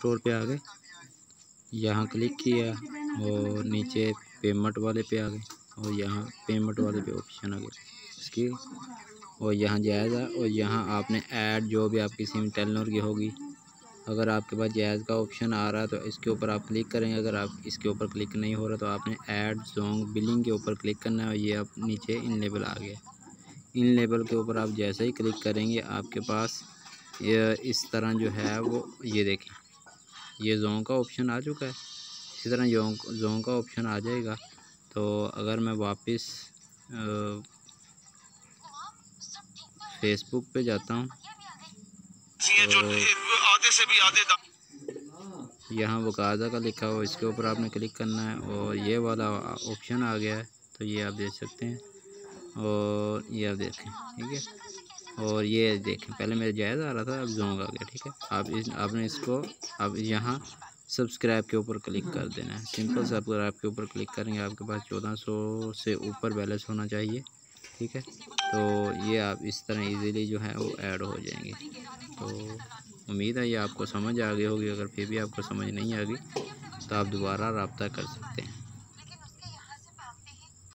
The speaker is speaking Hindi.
स्टोर पे आ गए, यहाँ क्लिक किया और नीचे पेमेंट वाले पे आ गए और यहाँ पेमेंट वाले पे ऑप्शन आ गया इसकी, और यहाँ जायज़ा, और यहाँ आपने ऐड जो भी आपकी सिम टेलीनॉर की होगी, अगर आपके पास जायज़ का ऑप्शन आ रहा है तो इसके ऊपर आप क्लिक करेंगे। अगर आप इसके ऊपर क्लिक नहीं हो रहा तो आपने ऐड जोंग बिलिंग के ऊपर क्लिक करना है और ये आप नीचे इन लेबल आ गया। इन लेबल के ऊपर आप जैसे ही क्लिक करेंगे आपके पास ये इस तरह जो है वो ये देखें, ये जोंग का ऑप्शन आ चुका है। इसी तरह जोंग का ऑप्शन आ जाएगा। तो अगर मैं वापस फेसबुक पे जाता हूँ तो आधे से भी आधे यहाँ वकाज़ा का लिखा हुआ, इसके ऊपर आपने क्लिक करना है और ये वाला ऑप्शन आ गया है। तो ये आप देख सकते हैं और ये आप देखें, ठीक है। और ये देखें, पहले मेरा जायज़ आ रहा था, अब जोंग आ गया, ठीक है। आपने इसको अब यहाँ सब्सक्राइब के ऊपर क्लिक कर देना है। सिंपल सब्सक्राइब के ऊपर क्लिक करेंगे, आपके पास 1400 से ऊपर बैलेंस होना चाहिए, ठीक है। तो ये आप इस तरह इजीली जो है वो ऐड हो जाएंगे। तो उम्मीद है ये आपको समझ आ गई होगी। अगर फिर भी आपको समझ नहीं आ गई तो आप दोबारा रब्ता कर सकते हैं।